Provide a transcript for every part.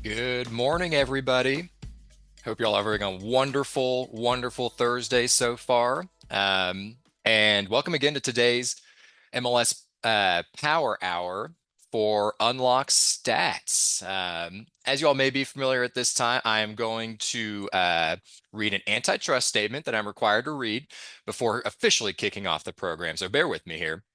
Good morning, everybody. Hope you're all having a wonderful, wonderful Thursday so far. And welcome again to today's MLS Power Hour for UnlockStats. As you all may be familiar at this time, I am going to read an antitrust statement that I'm required to read before officially kicking off the program. So bear with me here.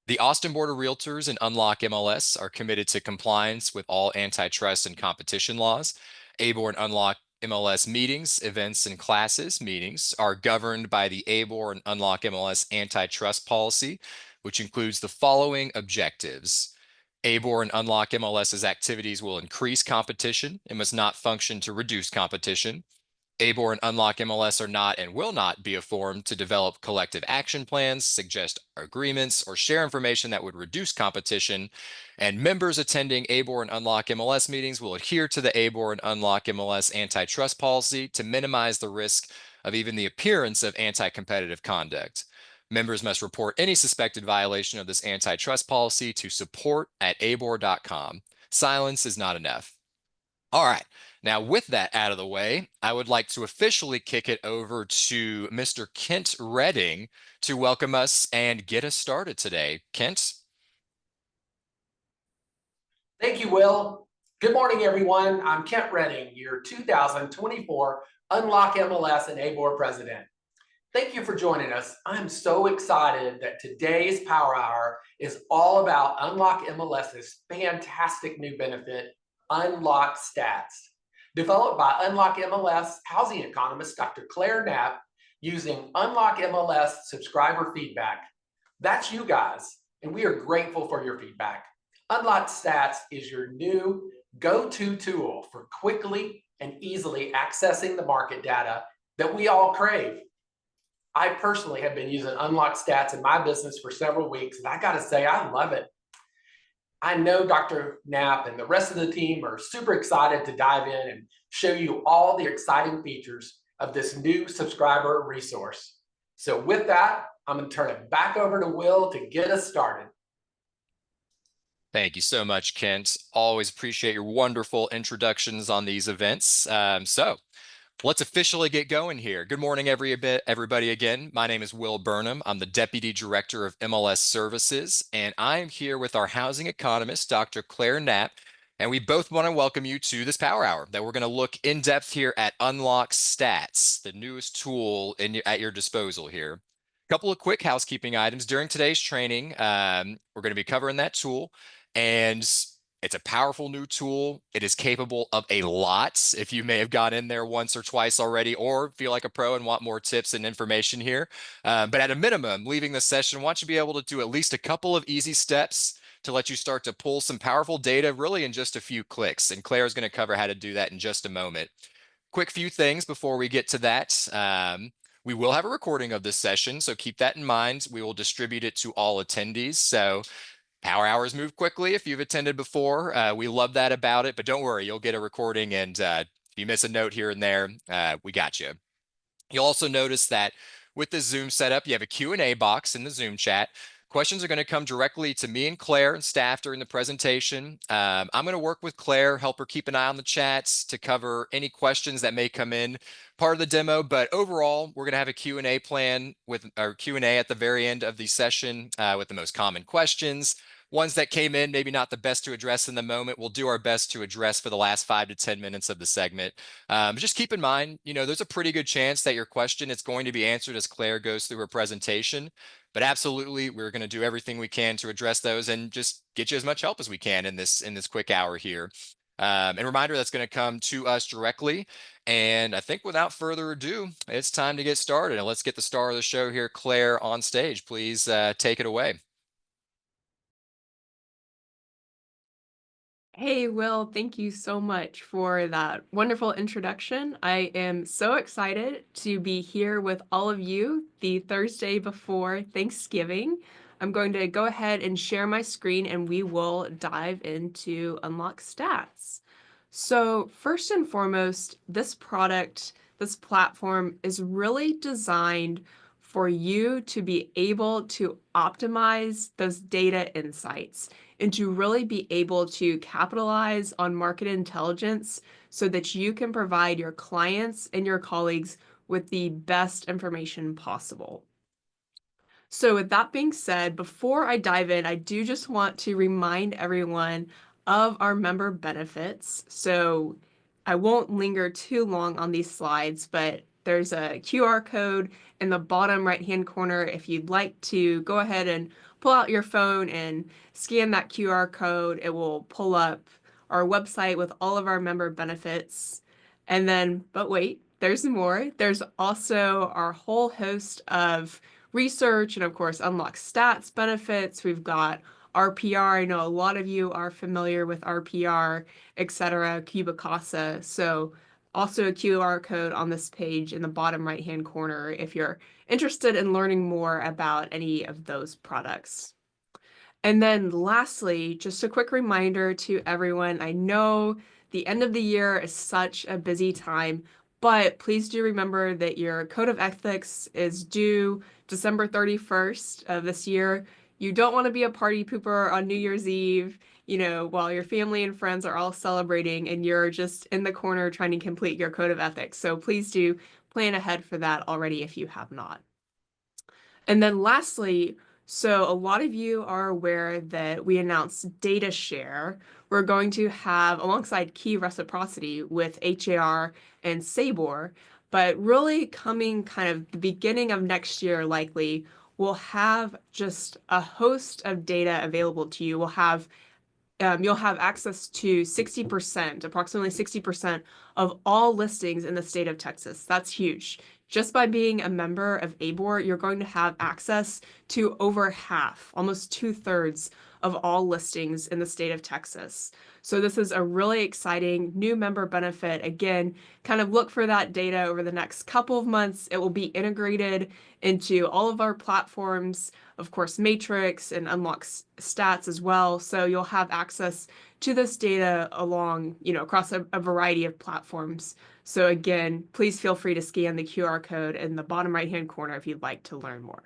The Austin Board of Realtors and Unlock MLS are committed to compliance with all antitrust and competition laws. ABOR and Unlock MLS meetings, events, and classes meetings are governed by the ABOR and Unlock MLS antitrust policy, which includes the following objectives. ABOR and Unlock MLS's activities will increase competition and must not function to reduce competition. ABOR and Unlock MLS are not and will not be a forum to develop collective action plans, suggest agreements, or share information that would reduce competition. And members attending ABOR and Unlock MLS meetings will adhere to the ABOR and Unlock MLS antitrust policy to minimize the risk of even the appearance of anti-competitive conduct. Members must report any suspected violation of this antitrust policy to support@abor.com. Silence is not enough. All right. Now, with that out of the way, I would like to officially kick it over to Mr. Kent Redding to welcome us and get us started today. Kent? Thank you, Will. Good morning, everyone. I'm Kent Redding, your 2024 Unlock MLS and ABOR president. Thank you for joining us. I'm so excited that today's Power Hour is all about Unlock MLS's fantastic new benefit, UnlockStats. Developed by Unlock MLS housing economist Dr. Claire Knapp using Unlock MLS subscriber feedback. That's you guys, and we are grateful for your feedback. UnlockStats is your new go-to tool for quickly and easily accessing the market data that we all crave. I personally have been using UnlockStats in my business for several weeks, and I got to say, I love it. I know Dr. Knapp and the rest of the team are super excited to dive in and show you all the exciting features of this new subscriber resource. So with that, I'm going to turn it back over to Will to get us started. Thank you so much, Kent. Always appreciate your wonderful introductions on these events. So let's officially get going here. Good morning, everybody again. My name is Will Burnham. I'm the Deputy Director of MLS Services, and I'm here with our housing economist, Dr. Claire Knapp, and we both want to welcome you to this Power Hour that we're going to look in depth here at UnlockStats, the newest tool at your disposal here. A couple of quick housekeeping items. During today's training, we're going to be covering that tool, and it's a powerful new tool. It is capable of a lot. If you may have gone in there once or twice already or feel like a pro and want more tips and information here. But at a minimum, leaving the session, I want you to be able to do at least a couple of easy steps to let you start to pull some powerful data really in just a few clicks. And Claire is going to cover how to do that in just a moment. Quick few things before we get to that. We will have a recording of this session, so keep that in mind. We will distribute it to all attendees. So Power hours move quickly if you've attended before. We love that about it, but don't worry, you'll get a recording, and if you miss a note here and there, we got you. You'll also notice that with the Zoom setup, you have a Q&A box in the Zoom chat. Questions are going to come directly to me and Claire and staff during the presentation. I'm going to work with Claire, help her keep an eye on the chats to cover any questions that may come in part of the demo. But overall, we're going to have a Q&A plan with our Q&A at the very end of the session with the most common questions. Ones that came in, maybe not the best to address in the moment, we'll do our best to address for the last 5 to 10 minutes of the segment. Just keep in mind, there's a pretty good chance that your question is going to be answered as Claire goes through her presentation. But absolutely, we're going to do everything we can to address those and just get you as much help as we can in this quick hour here. And reminder, that's going to come to us directly. And I think without further ado, it's time to get started. And let's get the star of the show here, Claire, on stage. Please take it away. Hey, Will, thank you so much for that wonderful introduction. I am so excited to be here with all of you the Thursday before Thanksgiving. I'm going to go ahead and share my screen and we will dive into UnlockStats. So first and foremost, this platform is really designed for you to be able to optimize those data insights and to really be able to capitalize on market intelligence so that you can provide your clients and your colleagues with the best information possible. So with that being said, before I dive in, I do just want to remind everyone of our member benefits. So I won't linger too long on these slides, but there's a QR code in the bottom right-hand corner. If you'd like to go ahead and pull out your phone and scan that QR code, it will pull up our website with all of our member benefits. And then, but wait, there's more. There's also our whole host of research and, of course, UnlockStats benefits. We've got RPR. I know a lot of you are familiar with RPR, etc., Cubicasa. So also a QR code on this page in the bottom right-hand corner if you're interested in learning more about any of those products. And then lastly, just a quick reminder to everyone, I know the end of the year is such a busy time, but please do remember that your code of ethics is due December 31st of this year. You don't want to be a party pooper on New Year's Eve, while your family and friends are all celebrating and you're just in the corner trying to complete your code of ethics. So please do plan ahead for that already if you have not. And then lastly, so a lot of you are aware that we announced data share. We're going to have alongside key reciprocity with HAR and SABOR, but really coming kind of the beginning of next year, likely, we'll have just a host of data available to you. You'll have access to 60%, approximately 60% of all listings in the state of Texas. That's huge. Just by being a member of ABOR, you're going to have access to over half, almost 2/3 of all listings in the state of Texas. So this is a really exciting new member benefit. Again, kind of look for that data over the next couple of months. It will be integrated into all of our platforms, of course, Matrix and UnlockStats as well. So you'll have access to this data across a variety of platforms. So again, please feel free to scan the QR code in the bottom right-hand corner if you'd like to learn more.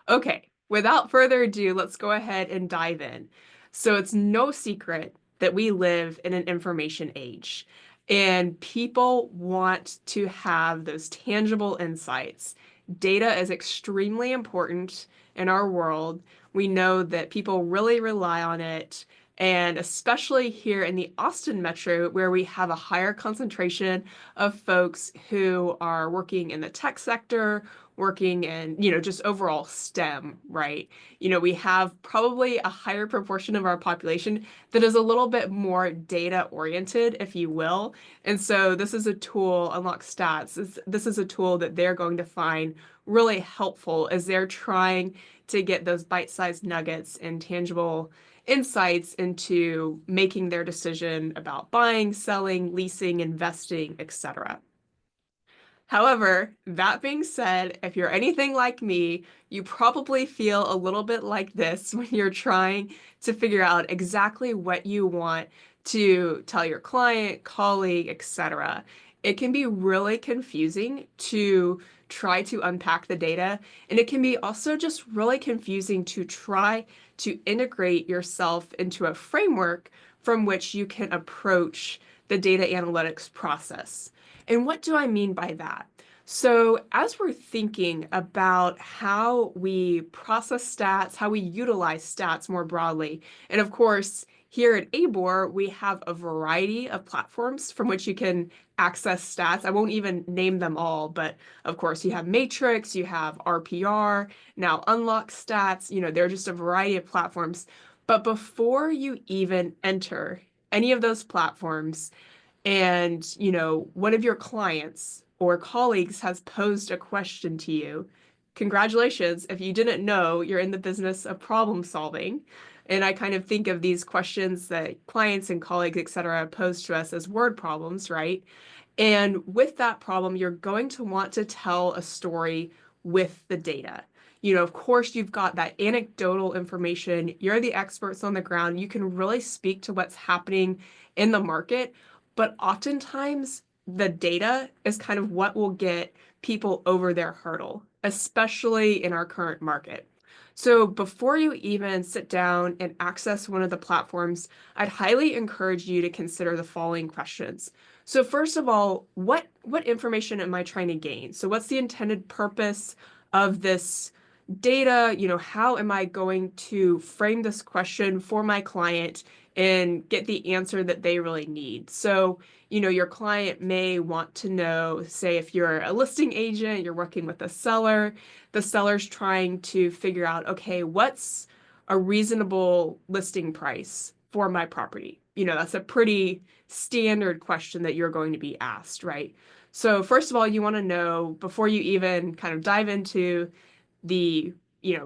Okay, without further ado, let's go ahead and dive in. So it's no secret that we live in an information age, and people want to have those tangible insights. Data is extremely important in our world. We know that people really rely on it, and especially here in the Austin metro, where we have a higher concentration of folks who are working in the tech sector, working in, just overall STEM, right? We have probably a higher proportion of our population that is a little bit more data oriented, if you will. And so this is a tool, UnlockStats, this is a tool that they're going to find really helpful as they're trying to get those bite-sized nuggets and tangible insights into making their decision about buying, selling, leasing, investing, etc. However, that being said, if you're anything like me, you probably feel a little bit like this when you're trying to figure out exactly what you want to tell your client, colleague, etc. It can be really confusing to try to unpack the data, and it can be also just really confusing to try to integrate yourself into a framework from which you can approach the data analytics process. And what do I mean by that? So as we're thinking about how we process stats, how we utilize stats more broadly, and of course, here at ABOR, we have a variety of platforms from which you can access stats. I won't even name them all, but of course, you have Matrix, you have RPR, now UnlockStats, there are just a variety of platforms. But before you even enter any of those platforms, and one of your clients or colleagues has posed a question to you, congratulations. If you didn't know, you're in the business of problem solving. And I kind of think of these questions that clients and colleagues, et cetera, pose to us as word problems, right? And with that problem, you're going to want to tell a story with the data. Of course, you've got that anecdotal information. You're the experts on the ground. You can really speak to what's happening in the market. But oftentimes, the data is kind of what will get people over their hurdle, especially in our current market. So before you even sit down and access one of the platforms, I'd highly encourage you to consider the following questions. So first of all, what information am I trying to gain? So what's the intended purpose of this data? How am I going to frame this question for my client and get the answer that they really need? So your client may want to know, say, if you're a listing agent, you're working with a seller, the seller's trying to figure out, okay, what's a reasonable listing price for my property? That's a pretty standard question that you're going to be asked, right? So first of all, you want to know before you even kind of dive into the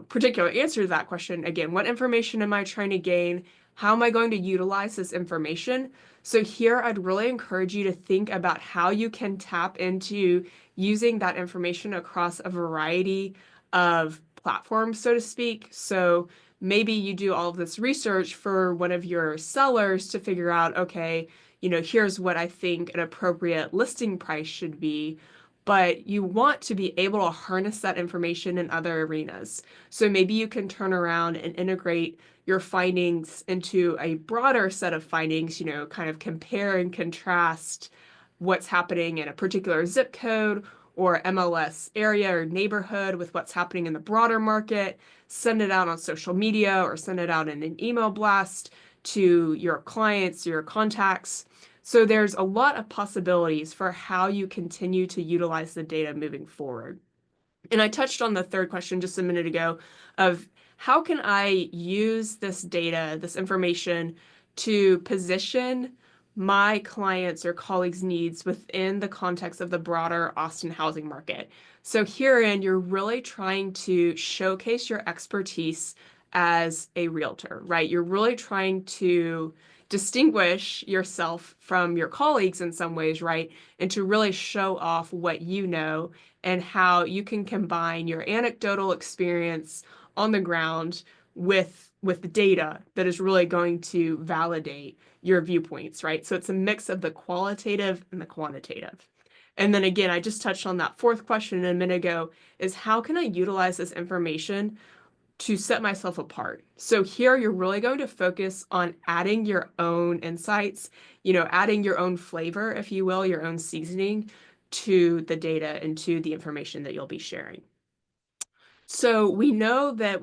particular answer to that question, again, what information am I trying to gain? How am I going to utilize this information? So here I'd really encourage you to think about how you can tap into using that information across a variety of platforms, so to speak. So maybe you do all of this research for one of your sellers to figure out, okay, here's what I think an appropriate listing price should be. But you want to be able to harness that information in other arenas. So maybe you can turn around and integrate your findings into a broader set of findings, kind of compare and contrast what's happening in a particular zip code or MLS area or neighborhood with what's happening in the broader market, send it out on social media or send it out in an email blast to your clients, your contacts. So there's a lot of possibilities for how you continue to utilize the data moving forward. And I touched on the third question just a minute ago of how can I use this data, this information, to position my clients' or colleagues' needs within the context of the broader Austin housing market. So herein, you're really trying to showcase your expertise as a realtor, right? You're really trying to distinguish yourself from your colleagues in some ways, right? And to really show off what you know and how you can combine your anecdotal experience on the ground with the data that is really going to validate your viewpoints, right? So it's a mix of the qualitative and the quantitative. And then again, I just touched on that fourth question a minute ago, is how can I utilize this information to set myself apart? So here you're really going to focus on adding your own insights, adding your own flavor, if you will, your own seasoning to the data and to the information that you'll be sharing. So we know that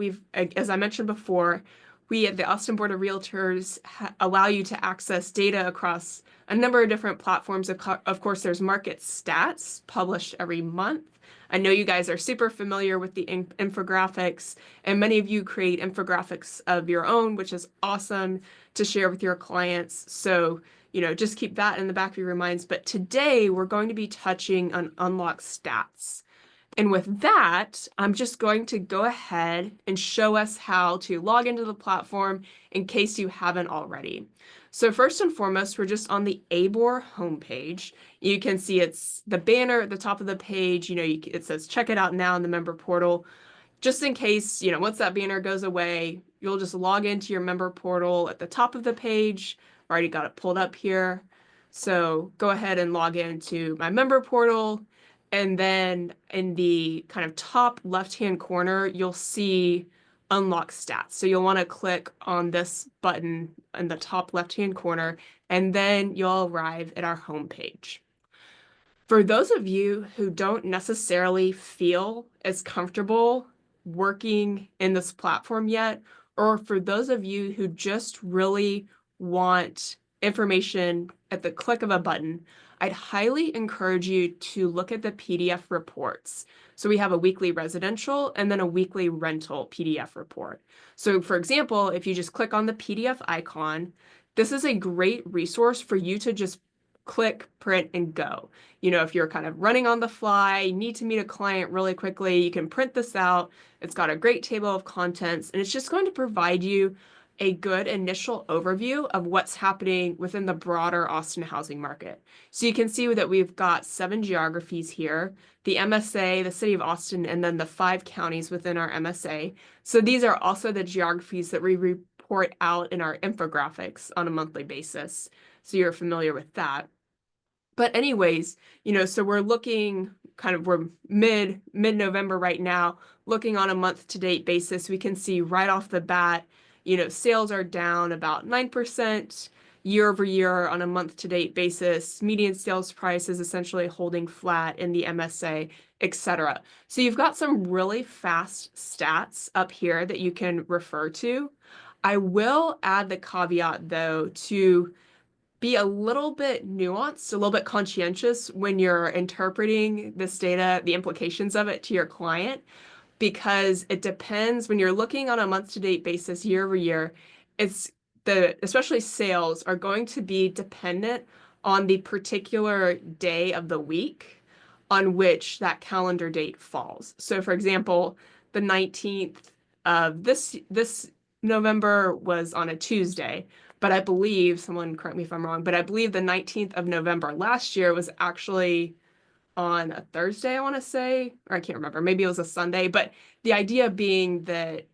as I mentioned before, we at the Austin Board of Realtors allow you to access data across a number of different platforms. Of course, there's market stats published every month. I know you guys are super familiar with the infographics, and many of you create infographics of your own, which is awesome to share with your clients. So, just keep that in the back of your minds. But today we're going to be touching on UnlockStats. And with that, I'm just going to go ahead and show us how to log into the platform in case you haven't already. So first and foremost, we're just on the ABOR homepage. You can see it's the banner at the top of the page. It says check it out now in the member portal. Just in case, once that banner goes away, you'll just log into your member portal at the top of the page. I already got it pulled up here. So go ahead and log into my member portal. And then in the kind of top left-hand corner, you'll see Unlock Stats. So you'll want to click on this button in the top left-hand corner, and then you'll arrive at our homepage. For those of you who don't necessarily feel as comfortable working in this platform yet, or for those of you who just really want information at the click of a button, I'd highly encourage you to look at the PDF reports. So we have a weekly residential and then a weekly rental PDF report. So for example, if you just click on the PDF icon, this is a great resource for you to just click, print, and go. If you're kind of running on the fly, need to meet a client really quickly, you can print this out. It's got a great table of contents, and it's just going to provide you a good initial overview of what's happening within the broader Austin housing market. So you can see that we've got 7 geographies here, the MSA, the city of Austin, and then the 5 counties within our MSA. So these are also the geographies that we report out in our infographics on a monthly basis. So you're familiar with that. But anyways, so we're looking we're mid-November right now, looking on a month to date basis, we can see right off the bat, sales are down about 9% year over year on a month to date basis. Median sales price is essentially holding flat in the MSA, etc. So you've got some really fast stats up here that you can refer to. I will add the caveat though to be a little bit nuanced, a little bit conscientious when you're interpreting this data, the implications of it to your client, because it depends when you're looking on a month to date basis year over year, especially sales are going to be dependent on the particular day of the week on which that calendar date falls. So for example, the 19th of this November was on a Tuesday, but I believe, someone correct me if I'm wrong, but I believe the 19th of November last year was actually on a Thursday, I want to say, or I can't remember. Maybe it was a Sunday, but the idea being that,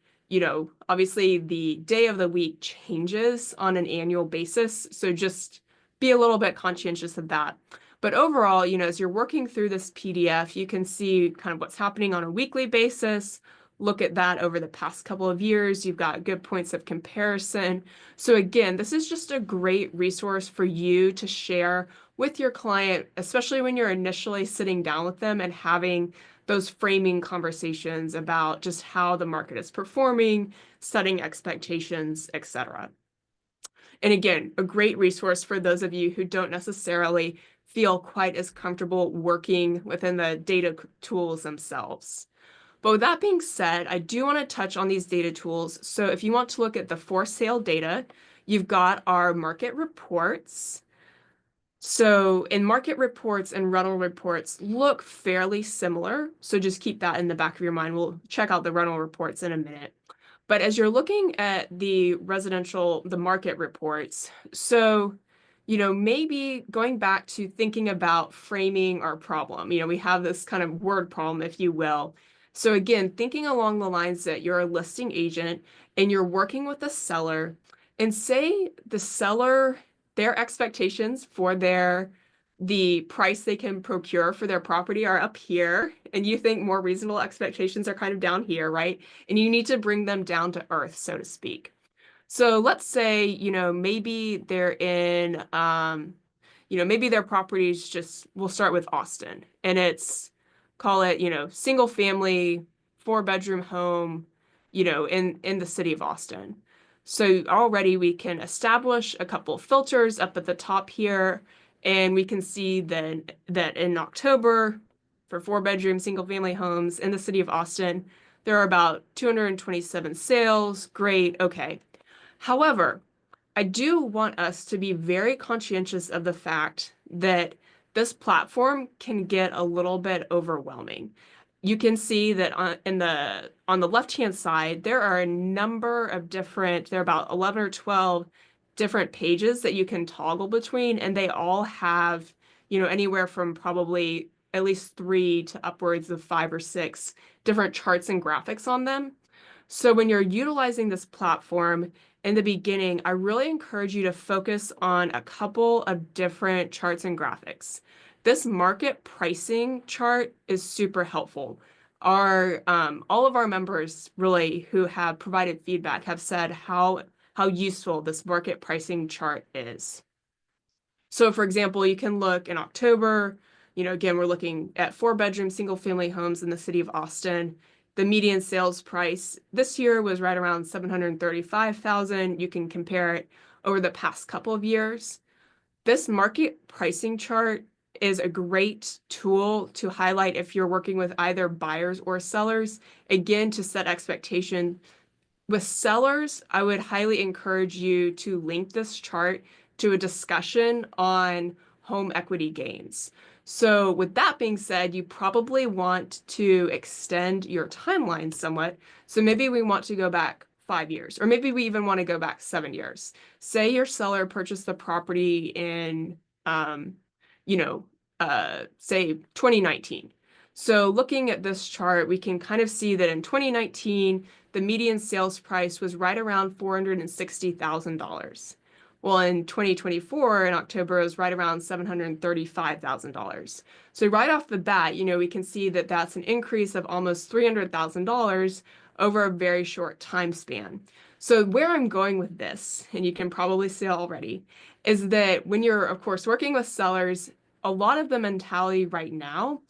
obviously the day of the week changes on an annual basis. So just be a little bit conscientious of that. But overall, as you're working through this PDF, you can see kind of what's happening on a weekly basis. Look at that over the past couple of years. You've got good points of comparison. So again, this is just a great resource for you to share with your client, especially when you're initially sitting down with them and having those framing conversations about just how the market is performing, setting expectations, etc. And again, a great resource for those of you who don't necessarily feel quite as comfortable working within the data tools themselves. But with that being said, I do want to touch on these data tools. So if you want to look at the for sale data, you've got our market reports. So in market reports and rental reports look fairly similar. So just keep that in the back of your mind. We'll check out the rental reports in a minute. But as you're looking at the market reports, so, maybe going back to thinking about framing our problem, we have this kind of word problem, if you will. So again, thinking along the lines that you're a listing agent and you're working with a seller, and say the seller, their expectations for the price they can procure for their property are up here, and you think more reasonable expectations are kind of down here, right? And you need to bring them down to earth, so to speak. So let's say, maybe they're in, maybe their properties just, we'll start with Austin, and it's, call it, single family, 4-bedroom home, in the city of Austin. So already we can establish a couple of filters up at the top here, and we can see then that in October, for 4-bedroom single family homes in the city of Austin, there are about 227 sales. Great, okay. However, I do want us to be very conscientious of the fact that this platform can get a little bit overwhelming. You can see that on the left-hand side, there are a number of there are about 11 or 12 different pages that you can toggle between, and they all have, anywhere from probably at least 3 to upwards of 5 or 6 different charts and graphics on them. So when you're utilizing this platform in the beginning, I really encourage you to focus on a couple of different charts and graphics. This market pricing chart is super helpful. All of our members really who have provided feedback have said how useful this market pricing chart is. So for example, you can look in October, again, we're looking at 4-bedroom single family homes in the city of Austin. The median sales price this year was right around $735,000. You can compare it over the past couple of years. This market pricing chart is a great tool to highlight if you're working with either buyers or sellers, again, to set expectation. With sellers, I would highly encourage you to link this chart to a discussion on home equity gains. So with that being said, you probably want to extend your timeline somewhat. So maybe we want to go back 5 years, or maybe we even want to go back 7 years. Say your seller purchased the property in, say 2019. So looking at this chart, we can kind of see that in 2019, the median sales price was right around $460,000. Well, in 2024, in October, it was right around $735,000. So right off the bat, we can see that that's an increase of almost $300,000 over a very short time span. So where I'm going with this, and you can probably see already, is that when you're, of course, working with sellers, a lot of the mentality right now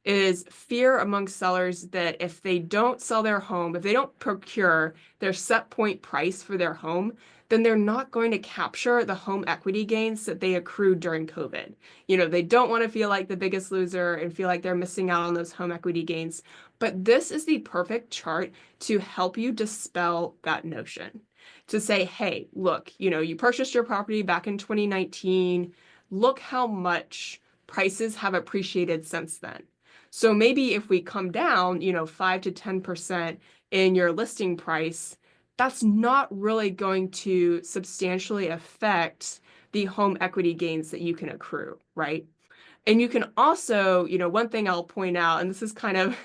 is fear among sellers that if they don't sell their home, if they don't procure their set point price for their home, then they're not going to capture the home equity gains that they accrued during COVID. They don't want to feel like the biggest loser and feel like they're missing out on those home equity gains. But this is the perfect chart to help you dispel that notion. To say, hey, look, you purchased your property back in 2019. Look how much prices have appreciated since then. So maybe if we come down, 5 to 10% in your listing price, that's not really going to substantially affect the home equity gains that you can accrue, right? And you can also, one thing I'll point out, and this is kind of,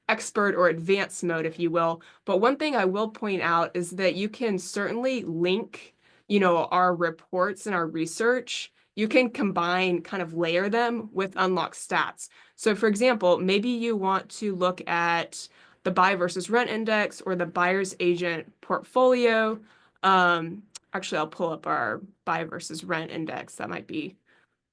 expert or advanced mode, if you will, but one thing I will point out is that you can certainly link, our reports and our research. You can combine, kind of layer them with UnlockStats. So for example, maybe you want to look at the buy versus rent index or the buyer's agent portfolio. Actually, I'll pull up our buy versus rent index. That might be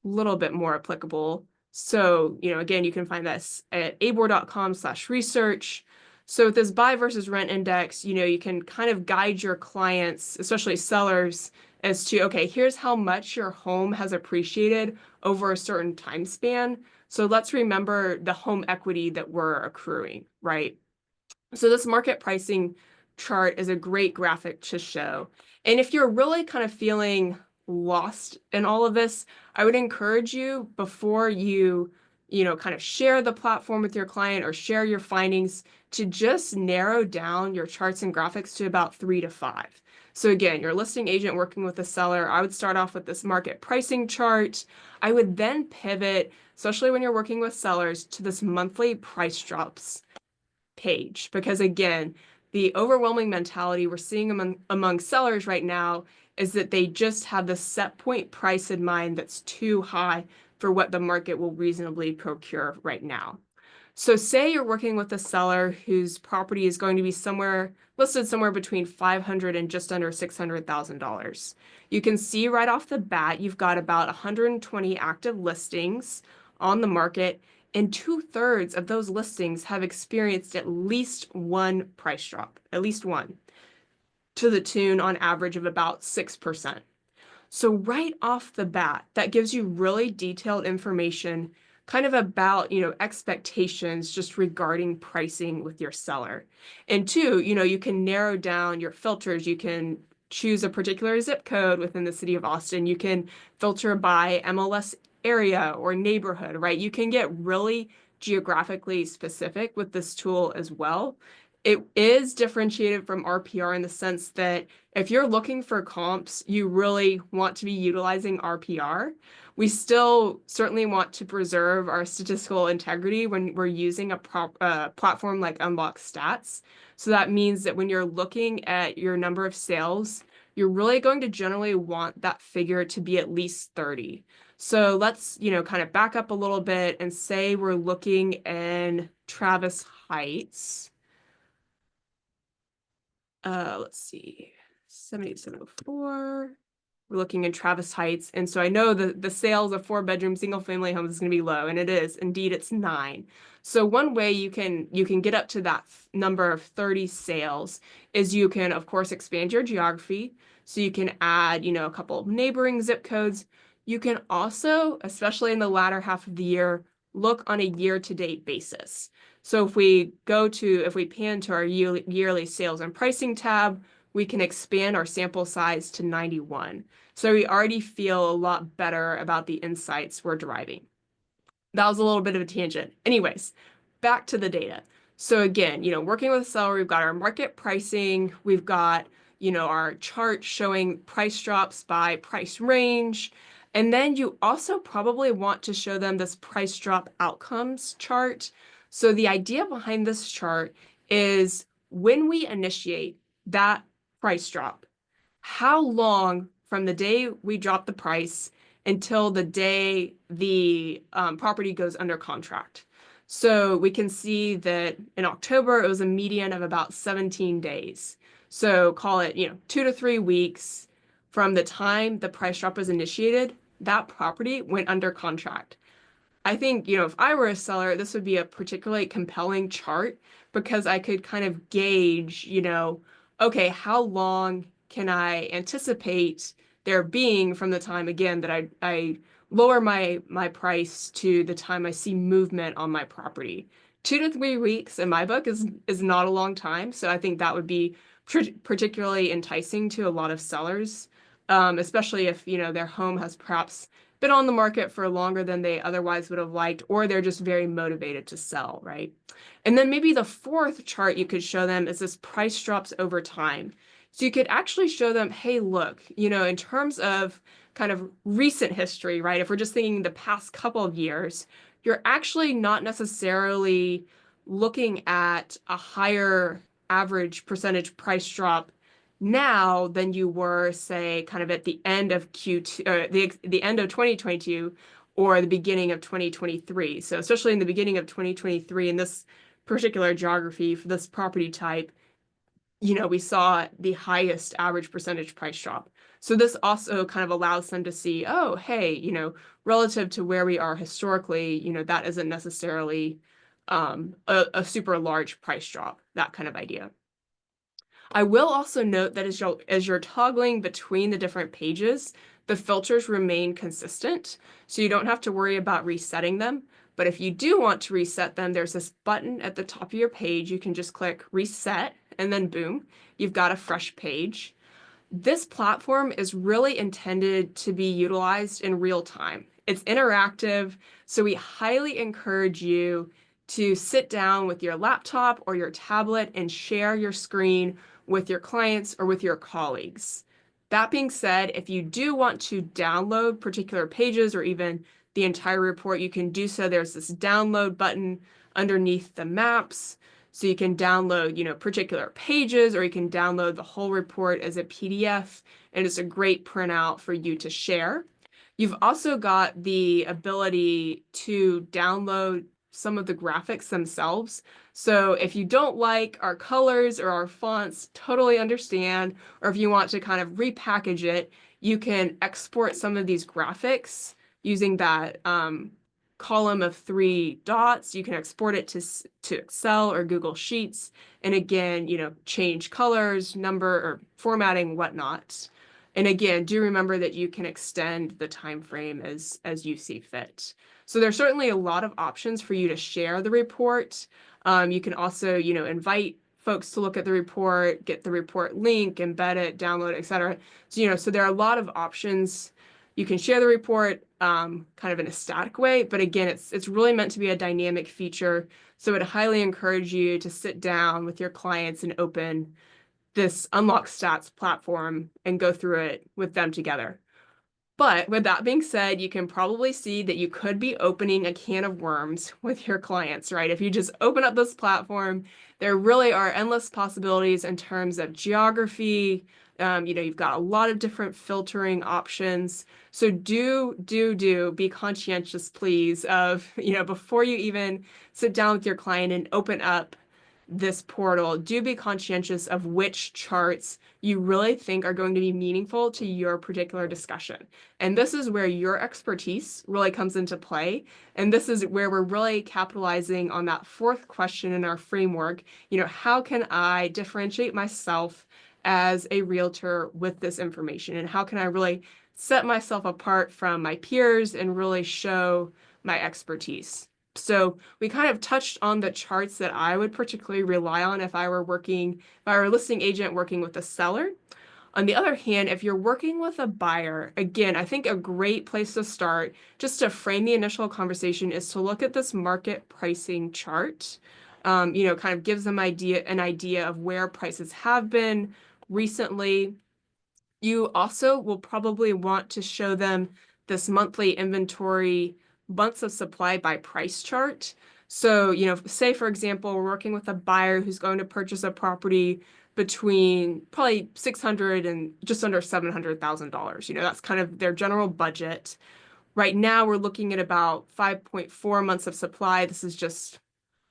little bit more applicable. So, again, you can find this at abor.com/research. So with this buy versus rent index, you can kind of guide your clients, especially sellers, as to, okay, here's how much your home has appreciated over a certain time span. So let's remember the home equity that we're accruing, right? So this market pricing chart is a great graphic to show. And if you're really kind of feeling lost in all of this, I would encourage you before you, kind of share the platform with your client or share your findings to just narrow down your charts and graphics to about 3 to 5. So again, your listing agent working with a seller, I would start off with this market pricing chart. I would then pivot, especially when you're working with sellers, to this monthly price drops page, because again, the overwhelming mentality we're seeing among sellers right now is that they just have the set point price in mind that's too high for what the market will reasonably procure right now. So say you're working with a seller whose property is going to be listed somewhere between $500 and just under $600,000. You can see right off the bat, you've got about 120 active listings on the market, and 2/3 of those listings have experienced at least one price drop, at least one, to the tune on average of about 6%. So right off the bat, that gives you really detailed information kind of about, expectations just regarding pricing with your seller. And two, you can narrow down your filters. You can choose a particular zip code within the city of Austin. You can filter by MLS area or neighborhood, right? You can get really geographically specific with this tool as well. It is differentiated from RPR in the sense that if you're looking for comps, you really want to be utilizing RPR. We still certainly want to preserve our statistical integrity when we're using a platform like UnlockStats. So that means that when you're looking at your number of sales, you're really going to generally want that figure to be at least 30. So let's, kind of back up a little bit and say we're looking in Travis Heights. Let's see, 7704. We're looking in Travis Heights. And so I know the sales of 4-bedroom single family homes is going to be low, and it is. Indeed, it's 9. So one way you can get up to that number of 30 sales is you can, of course, expand your geography. So you can add, a couple of neighboring zip codes. You can also, especially in the latter half of the year, look on a year-to-date basis. So if we pan to our yearly sales and pricing tab, we can expand our sample size to 91. So we already feel a lot better about the insights we're deriving. That was a little bit of a tangent. Anyways, back to the data. So again, working with a seller, we've got our market pricing, we've got, our chart showing price drops by price range. And then you also probably want to show them this price drop outcomes chart. So the idea behind this chart is when we initiate that price drop, how long from the day we drop the price until the day the property goes under contract. So we can see that in October, it was a median of about 17 days. So call it, 2 to 3 weeks from the time the price drop was initiated, that property went under contract. I think, if I were a seller, this would be a particularly compelling chart because I could kind of gauge, okay, how long can I anticipate there being from the time again that I lower my price to the time I see movement on my property. 2 to 3 weeks in my book is not a long time, so I think that would be particularly enticing to a lot of sellers, especially if, their home has perhaps been on the market for longer than they otherwise would have liked, or they're just very motivated to sell, right? And then maybe the fourth chart you could show them is this price drops over time. So you could actually show them, hey, look, in terms of kind of recent history, right? If we're just thinking the past couple of years, you're actually not necessarily looking at a higher average percentage price drop now than you were, say, kind of at the end of Q2, or the end of 2022 or the beginning of 2023. So especially in the beginning of 2023 in this particular geography for this property type, we saw the highest average percentage price drop. So this also kind of allows them to see, oh, hey, relative to where we are historically, that isn't necessarily a super large price drop, that kind of idea. I will also note that as you're toggling between the different pages, the filters remain consistent, so you don't have to worry about resetting them. But if you do want to reset them, there's this button at the top of your page. You can just click reset, and then boom, you've got a fresh page. This platform is really intended to be utilized in real time. It's interactive, so we highly encourage you to sit down with your laptop or your tablet and share your screen with your clients or with your colleagues. That being said, if you do want to download particular pages or even the entire report, you can do so. There's this download button underneath the maps. So you can download, particular pages, or you can download the whole report as a PDF, and it's a great printout for you to share. You've also got the ability to download some of the graphics themselves. So if you don't like our colors or our fonts, totally understand, or if you want to kind of repackage it, you can export some of these graphics using that column of 3 dots. You can export it to Excel or Google Sheets, and again, change colors, number, or formatting, whatnot. And again, do remember that you can extend the time frame as you see fit. So there's certainly a lot of options for you to share the report. You can also, invite folks to look at the report, get the report link, embed it, download it, etc. So, so there are a lot of options. You can share the report kind of in a static way, but again, it's really meant to be a dynamic feature. So I'd highly encourage you to sit down with your clients and open this UnlockStats platform and go through it with them together. But with that being said, you can probably see that you could be opening a can of worms with your clients, right? If you just open up this platform, there really are endless possibilities in terms of geography. You've got a lot of different filtering options. So do be conscientious, please, of, before you even sit down with your client and open up this portal, do be conscientious of which charts you really think are going to be meaningful to your particular discussion. And this is where your expertise really comes into play. And this is where we're really capitalizing on that fourth question in our framework. How can I differentiate myself as a realtor with this information? And how can I really set myself apart from my peers and really show my expertise? So we kind of touched on the charts that I would particularly rely on if I were a listing agent working with a seller. On the other hand, if you're working with a buyer, again, I think a great place to start, just to frame the initial conversation, is to look at this market pricing chart. Kind of gives them an idea of where prices have been recently. You also will probably want to show them this monthly inventory months of supply by price chart. So, say, for example, we're working with a buyer who's going to purchase a property between probably 600 and just under $700,000. That's kind of their general budget. Right now, we're looking at about 5.4 months of supply. This is just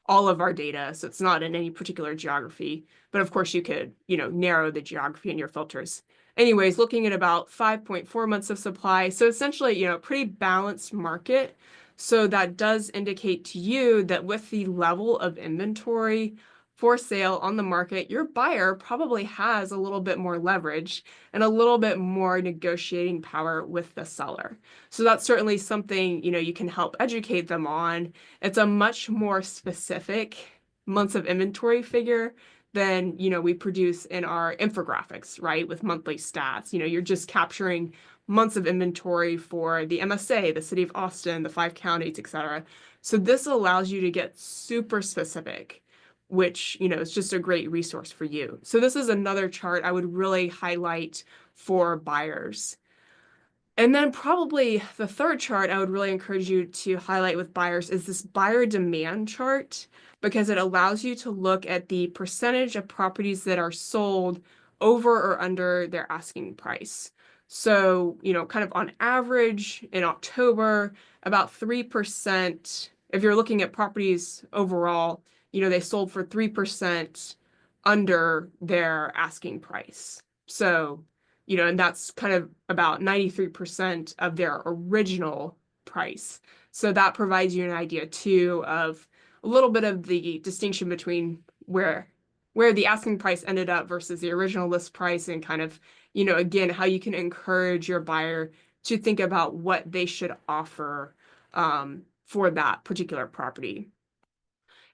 all of our data, so it's not in any particular geography. But of course, you could, narrow the geography in your filters. Anyways, looking at about 5.4 months of supply. So essentially, pretty balanced market. So that does indicate to you that with the level of inventory for sale on the market, your buyer probably has a little bit more leverage and a little bit more negotiating power with the seller. So that's certainly something, you can help educate them on. It's a much more specific months of inventory figure than, we produce in our infographics, right? With monthly stats. You're just capturing months of inventory for the MSA, the city of Austin, the 5 counties, etc. So this allows you to get super specific, which, is just a great resource for you. So this is another chart I would really highlight for buyers. And then probably the third chart I would really encourage you to highlight with buyers is this buyer demand chart, because it allows you to look at the percentage of properties that are sold over or under their asking price. So, kind of on average in October, about 3%, if you're looking at properties overall, they sold for 3% under their asking price. So, and that's kind of about 93% of their original price. So that provides you an idea too of a little bit of the distinction between where the asking price ended up versus the original list price, and kind of, again, how you can encourage your buyer to think about what they should offer for that particular property.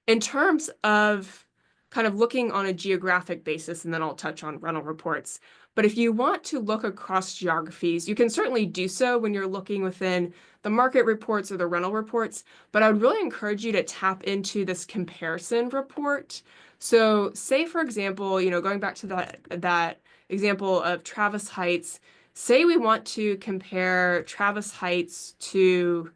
In terms of kind of looking on a geographic basis, and then I'll touch on rental reports. But if you want to look across geographies, you can certainly do so when you're looking within the market reports or the rental reports. But I would really encourage you to tap into this comparison report. So say, for example, going back to that example of Travis Heights, say we want to compare Travis Heights to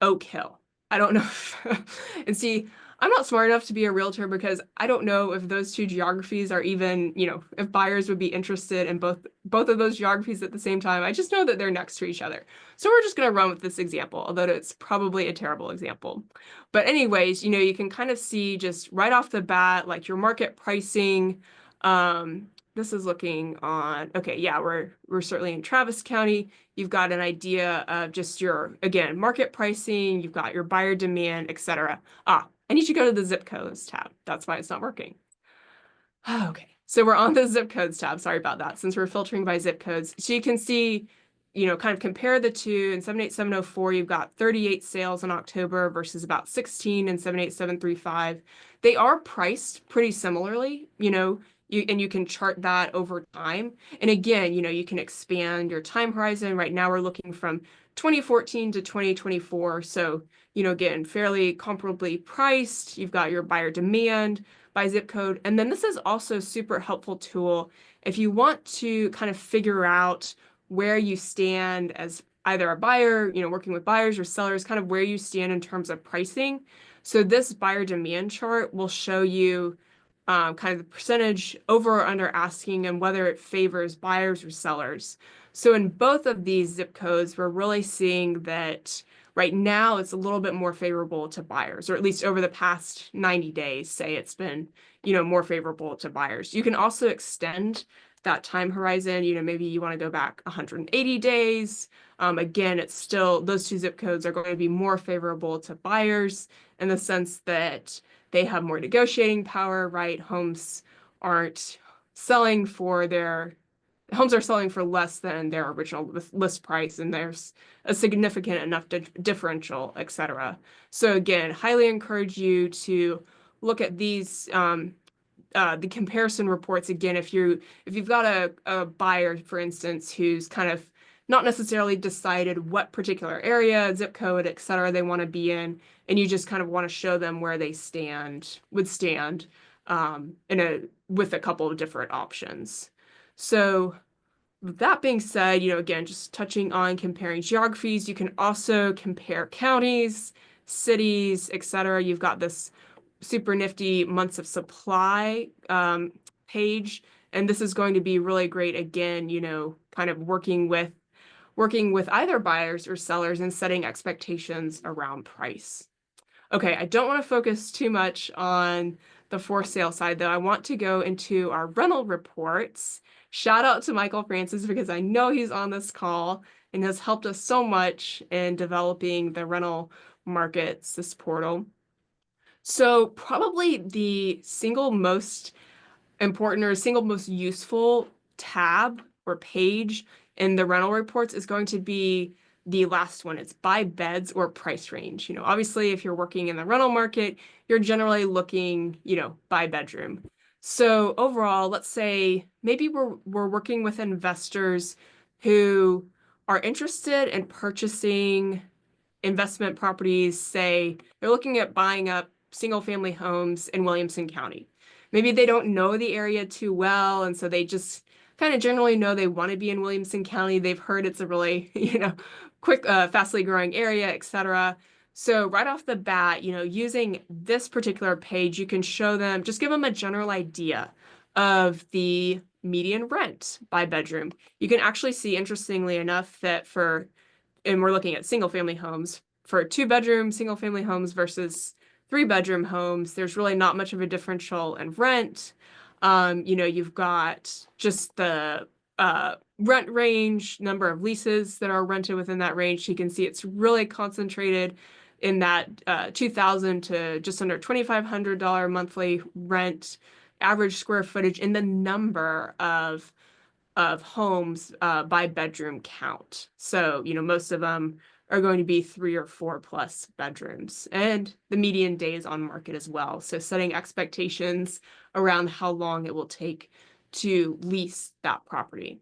Oak Hill. I don't know if, and see, I'm not smart enough to be a realtor because I don't know if those two geographies are even, if buyers would be interested in both of those geographies at the same time. I just know that they're next to each other. So we're just going to run with this example, although it's probably a terrible example. But anyways, you can kind of see just right off the bat, like your market pricing. This is looking on, okay, yeah, we're certainly in Travis County. You've got an idea of just your, again, market pricing, you've got your buyer demand, etc. I need to go to the zip codes tab. That's why it's not working. Okay, so we're on the zip codes tab. Sorry about that, since we're filtering by zip codes. So you can see, kind of compare the two. In 78704, you've got 38 sales in October versus about 16 in 78735. They are priced pretty similarly, and you can chart that over time. And again, you can expand your time horizon. Right now, we're looking from 2014 to 2024. So, again, fairly comparably priced. You've got your buyer demand by zip code. And then this is also a super helpful tool if you want to kind of figure out where you stand as either a buyer, working with buyers or sellers, kind of where you stand in terms of pricing. So this buyer demand chart will show you kind of the percentage over or under asking and whether it favors buyers or sellers. So in both of these zip codes, we're really seeing that right now it's a little bit more favorable to buyers, or at least over the past 90 days, say it's been, more favorable to buyers. You can also extend that time horizon, maybe you want to go back 180 days. Again, it's still, those two zip codes are going to be more favorable to buyers in the sense that they have more negotiating power, right? Homes are selling for less than their original list price, and there's a significant enough differential, etc. So again, highly encourage you to look at these the comparison reports again. If you've got a buyer, for instance, who's kind of not necessarily decided what particular area, zip code, etc. they want to be in, and you just kind of want to show them where they would stand with a couple of different options. So with that being said, again, just touching on comparing geographies, you can also compare counties, cities, etc. You've got this super nifty months of supply page. And this is going to be really great, again, kind of working with either buyers or sellers and setting expectations around price. Okay, I don't want to focus too much on the for sale side, though. I want to go into our rental reports. Shout out to Michael Francis because I know he's on this call and has helped us so much in developing the rental markets, this portal. So probably the single most important or single most useful tab or page in the rental reports is going to be the last one. It's by beds or price range. Obviously, if you're working in the rental market, you're generally looking, by bedroom. So overall, let's say maybe we're working with investors who are interested in purchasing investment properties. Say they're looking at buying up single family homes in Williamson County. Maybe they don't know the area too well, and so they just kind of generally know they want to be in Williamson County. They've heard it's a really, quick, fastly growing area, etc. So right off the bat, using this particular page, you can show them, just give them a general idea of the median rent by bedroom. You can actually see, interestingly enough, that and we're looking at single family homes, for 2-bedroom single family homes versus 3-bedroom homes, there's really not much of a differential in rent. You've got just the rent range, number of leases that are rented within that range. You can see it's really concentrated in that $2,000 to just under $2,500 monthly rent, average square footage, and the number of homes by bedroom count. So, most of them are going to be 3 or 4 plus bedrooms, and the median days on market as well. So setting expectations around how long it will take to lease that property.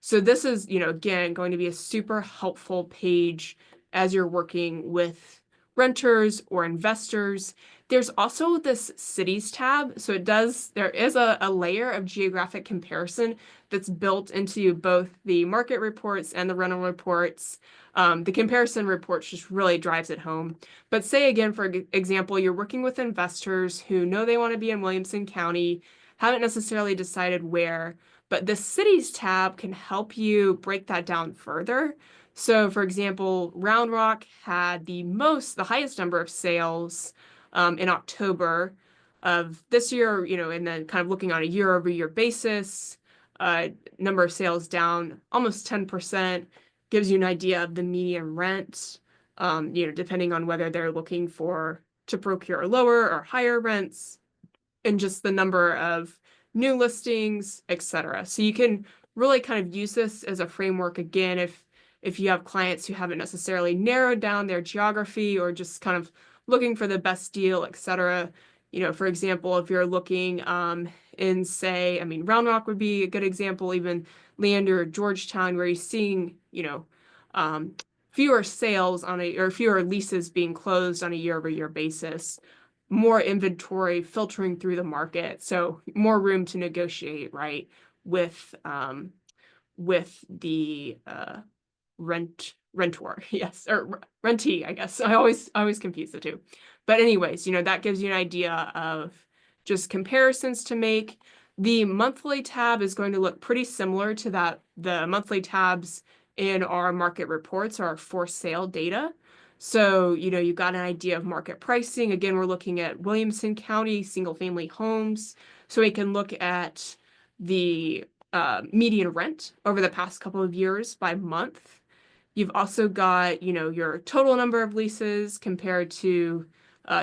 So this is, again, going to be a super helpful page as you're working with renters or investors. There's also this cities tab. So there is a layer of geographic comparison that's built into both the market reports and the rental reports. The comparison reports just really drives it home. But say again, for example, you're working with investors who know they want to be in Williamson County, haven't necessarily decided where, but the cities tab can help you break that down further. So for example, Round Rock had the highest number of sales in October of this year, and then kind of looking on a year-over-year basis, number of sales down almost 10%, gives you an idea of the median rent, depending on whether they're looking to procure lower or higher rents, and just the number of new listings, etc. So you can really kind of use this as a framework again if you have clients who haven't necessarily narrowed down their geography or just kind of looking for the best deal, etc. For example, if you're looking in, say, Round Rock would be a good example, even Leander or Georgetown, where you're seeing, fewer sales or fewer leases being closed on a year-over-year basis, more inventory filtering through the market, so more room to negotiate, right, with the rentor, yes, or rentee, I guess. I always confuse the two. But anyways, that gives you an idea of just comparisons to make. The monthly tab is going to look pretty similar to the monthly tabs in our market reports, our for sale data. So, you've got an idea of market pricing. Again, we're looking at Williamson County single family homes. So we can look at the median rent over the past couple of years by month. You've also got, your total number of leases compared to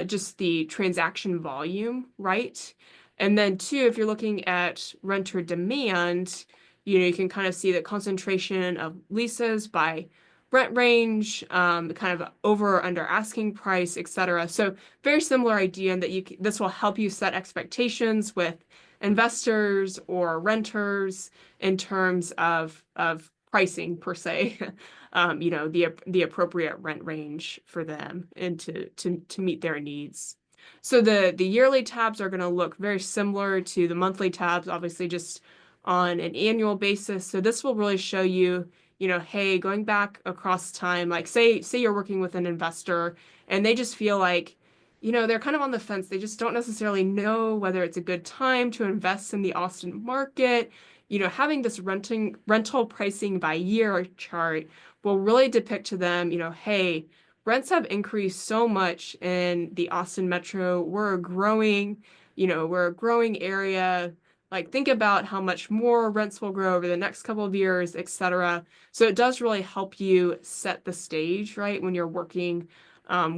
just the transaction volume, right? And then two, if you're looking at renter demand, you can kind of see the concentration of leases by rent range, kind of over or under asking price, etc. So very similar idea in that this will help you set expectations with investors or renters in terms of pricing per se, the appropriate rent range for them and to meet their needs. So the yearly tabs are going to look very similar to the monthly tabs, obviously just on an annual basis. So this will really show you, hey, going back across time, like say you're working with an investor and they just feel like, they're kind of on the fence. They just don't necessarily know whether it's a good time to invest in the Austin market. Having this rental pricing by year chart will really depict to them, hey, rents have increased so much in the Austin metro. We're a growing area. Like, think about how much more rents will grow over the next couple of years, etc. So it does really help you set the stage, right, when you're working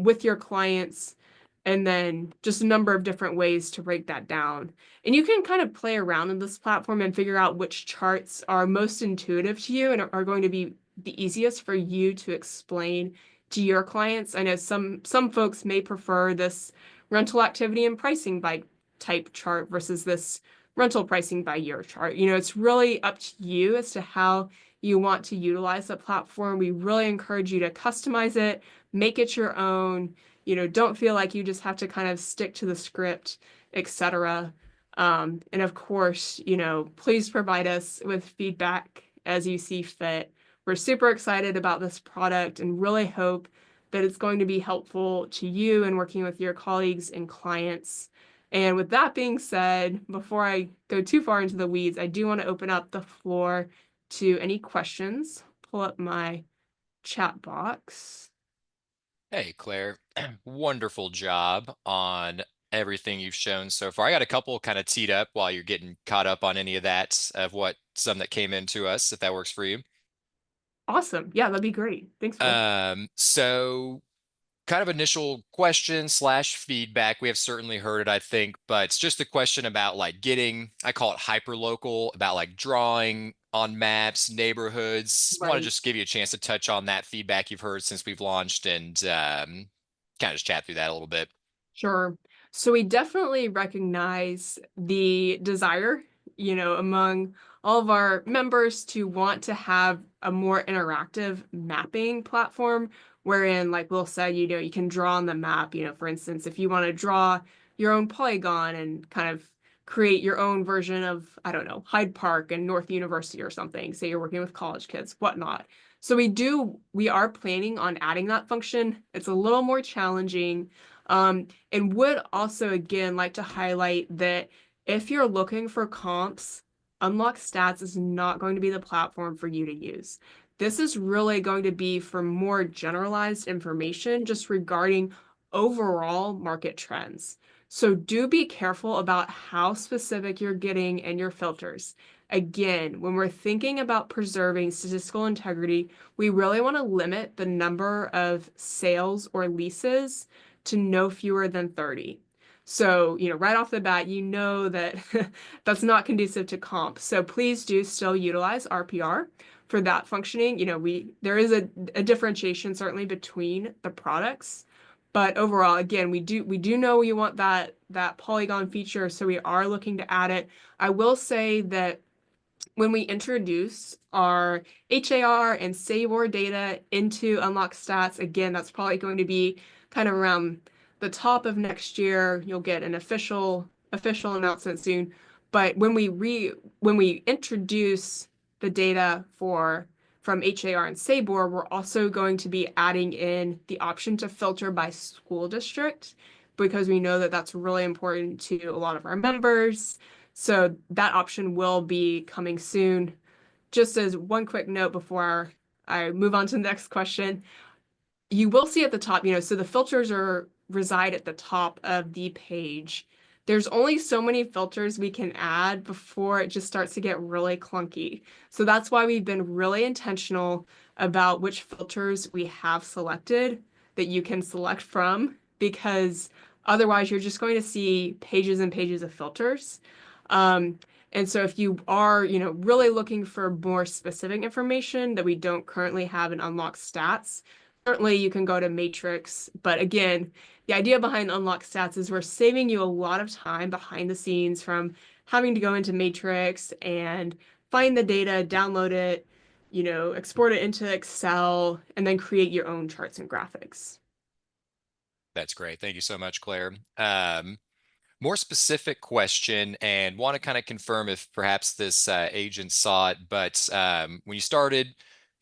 with your clients, and then just a number of different ways to break that down. And you can kind of play around in this platform and figure out which charts are most intuitive to you and are going to be the easiest for you to explain to your clients. I know some folks may prefer this rental activity and pricing by type chart versus this rental pricing by year chart. It's really up to you as to how you want to utilize the platform. We really encourage you to customize it, make it your own. Don't feel like you just have to kind of stick to the script, etc. And of course, please provide us with feedback as you see fit. We're super excited about this product and really hope that it's going to be helpful to you in working with your colleagues and clients. And with that being said, before I go too far into the weeds, I do want to open up the floor to any questions. Pull up my chat box. Hey, Claire, wonderful job on everything you've shown so far. I got a couple kind of teed up while you're getting caught up on any of that, of what some that came into us, if that works for you. Awesome. Yeah, that'd be great. Thanks, Will. So kind of initial question slash feedback. We have certainly heard it, I think, but it's just a question about like getting, I call it hyper local, about like drawing on maps, neighborhoods. Want to Right. just give you a chance to touch on that feedback you've heard since we've launched and kind of just chat through that a little bit. Sure. So we definitely recognize the desire, among all of our members to want to have a more interactive mapping platform wherein, like Will said, you can draw on the map. For instance, if you want to draw your own polygon and kind of create your own version of, I don't know, Hyde Park and North University or something, say you're working with college kids, whatnot. So we are planning on adding that function. It's a little more challenging. And would also, again, like to highlight that if you're looking for comps, UnlockStats is not going to be the platform for you to use. This is really going to be for more generalized information just regarding overall market trends. So do be careful about how specific you're getting in your filters. Again, when we're thinking about preserving statistical integrity, we really want to limit the number of sales or leases to no fewer than 30. So, right off the bat, that that's not conducive to comp. So please do still utilize RPR for that functioning. There is a differentiation certainly between the products, but overall, again, we do know you want that polygon feature, so we are looking to add it. I will say that when we introduce our HAR and SABOR data into UnlockStats, again, that's probably going to be kind of around the top of next year. You'll get an official announcement soon. But when we introduce the data from HAR and SABOR, we're also going to be adding in the option to filter by school district because we know that that's really important to a lot of our members. So that option will be coming soon. Just as one quick note before I move on to the next question, you will see at the top, so the filters reside at the top of the page. There's only so many filters we can add before it just starts to get really clunky. So that's why we've been really intentional about which filters we have selected that you can select from, because otherwise you're just going to see pages and pages of filters. And so if you are, really looking for more specific information that we don't currently have in UnlockStats, certainly you can go to Matrix. But again, the idea behind UnlockStats is we're saving you a lot of time behind the scenes from having to go into Matrix and find the data, download it, export it into Excel, and then create your own charts and graphics. That's great. Thank you so much, Claire. More specific question, and want to kind of confirm if perhaps this agent saw it, but when you started,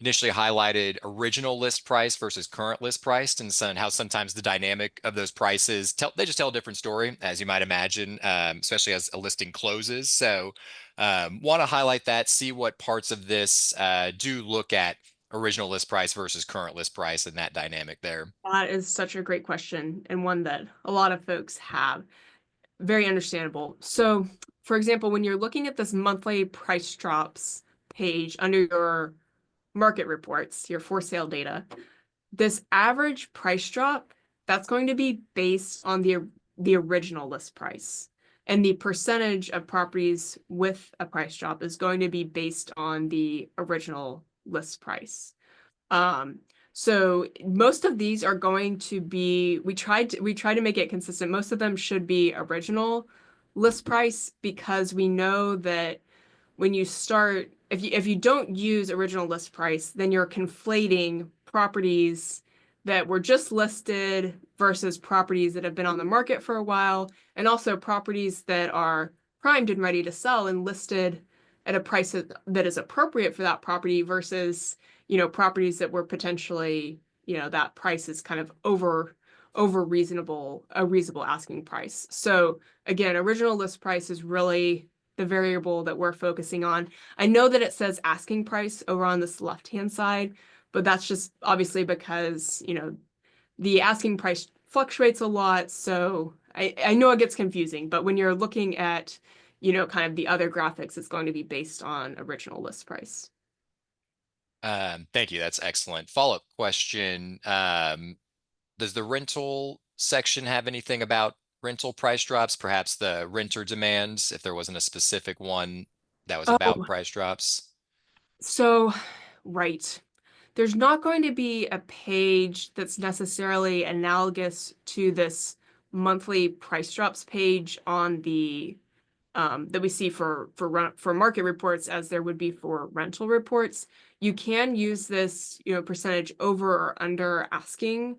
initially highlighted original list price versus current list price, and how sometimes the dynamic of those prices they just tell a different story, as you might imagine, especially as a listing closes. So, want to highlight that, see what parts of this do look at original list price versus current list price and that dynamic there. That is such a great question and one that a lot of folks have. Very understandable. So, for example, when you're looking at this monthly price drops page under your market reports, your for sale data, this average price drop, that's going to be based on the original list price. And the percentage of properties with a price drop is going to be based on the original list price. Um, so most of these are going to be, we try to make it consistent. Most of them should be original list price because we know that when you start, if you don't use original list price, then you're conflating properties that were just listed versus properties that have been on the market for a while, and also properties that are primed and ready to sell and listed at a price that is appropriate for that property versus, properties that were potentially, that price is kind of over a reasonable asking price. So again, original list price is really the variable that we're focusing on. I know that it says asking price over on this left-hand side, but that's just obviously because, the asking price fluctuates a lot. So I know it gets confusing, but when you're looking at, kind of the other graphics, it's going to be based on original list price. Thank you. That's excellent. Follow-up question. Does the rental section have anything about rental price drops, perhaps the renter demands, if there wasn't a specific one that was about Oh, price drops? so, right. There's not going to be a page that's necessarily analogous to this monthly price drops page on the that we see for market reports as there would be for rental reports. You can use this, percentage over or under asking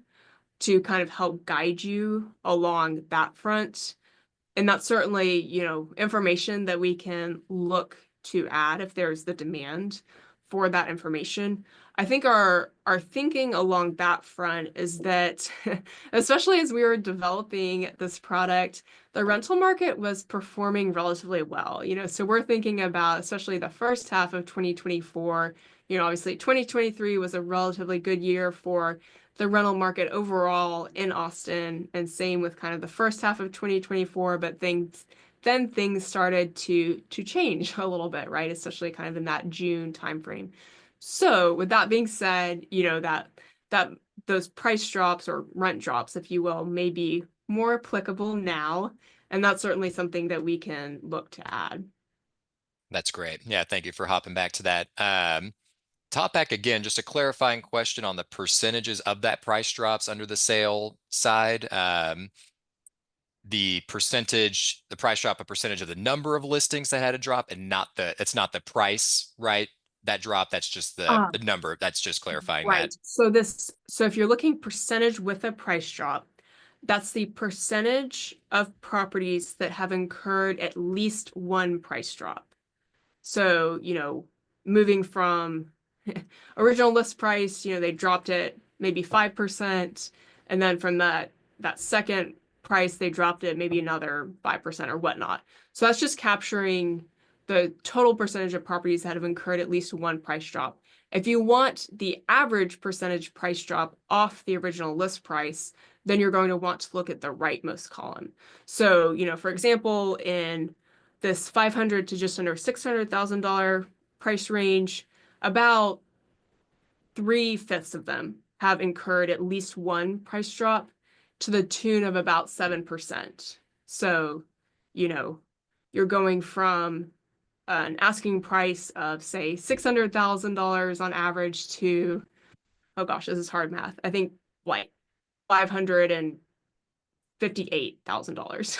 to kind of help guide you along that front. And that's certainly, information that we can look to add if there's the demand for that information. I think our thinking along that front is that, especially as we were developing this product, the rental market was performing relatively well. So we're thinking about, especially the first half of 2024, obviously 2023 was a relatively good year for the rental market overall in Austin, and same with kind of the first half of 2024, but things started to change a little bit, right? Especially kind of in that June timeframe. So with that being said, that those price drops or rent drops, if you will, may be more applicable now. And that's certainly something that we can look to add. That's great. Yeah, thank you for hopping back to that. Top back again, just a clarifying question on the percentages of that price drops under the sale side. The price drop, a percentage of the number of listings that had a drop, and it's not the price, right? That drop, that's just the number. That's just clarifying that. Right. So if you're looking percentage with a price drop, that's the percentage of properties that have incurred at least one price drop. So, moving from original list price, they dropped it maybe 5%, and then from that second price, they dropped it maybe another 5% or whatnot. So that's just capturing the total percentage of properties that have incurred at least one price drop. If you want the average percentage price drop off the original list price, then you're going to want to look at the rightmost column. So, for example, in this 500 to just under $600,000 price range, about 3/5 of them have incurred at least one price drop to the tune of about 7%. So, you're going from an asking price of, say, $600,000 on average to, oh gosh, this is hard math. I think like $558,000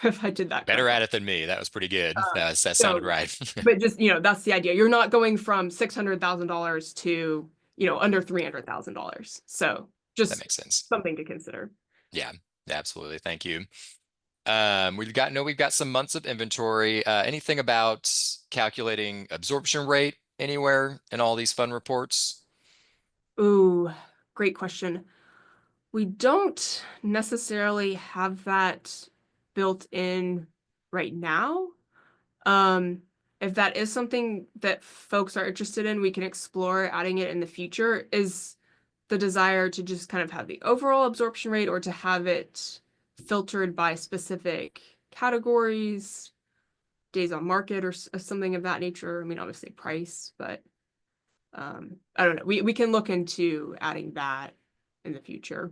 if I did that Better correctly. at it than me. That was pretty good. That sounded So, right. but just, that's the idea. You're not going from $600,000 to, under $300,000. So That just makes sense. something to consider. Yeah, absolutely. Thank you. We've got some months of inventory. Anything about calculating absorption rate anywhere in all these fun reports? Ooh, great question. We don't necessarily have that built in right now. Um, if that is something that folks are interested in, we can explore adding it in the future. Is the desire to just kind of have the overall absorption rate or to have it filtered by specific categories, days on market, or something of that nature? I mean, obviously price, but I don't know. We can look into adding that in the future.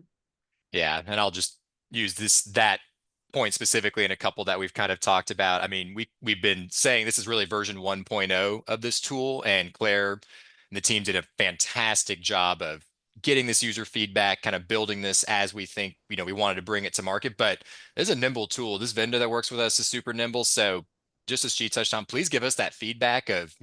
Yeah, and I'll just use that point specifically in a couple that we've kind of talked about. I mean, we've been saying this is really version 1.0 of this tool, and Claire and the team did a fantastic job of getting this user feedback, kind of building this as we think, we wanted to bring it to market. But this is a nimble tool. This vendor that works with us is super nimble. So just as she touched on, please give us that feedback of,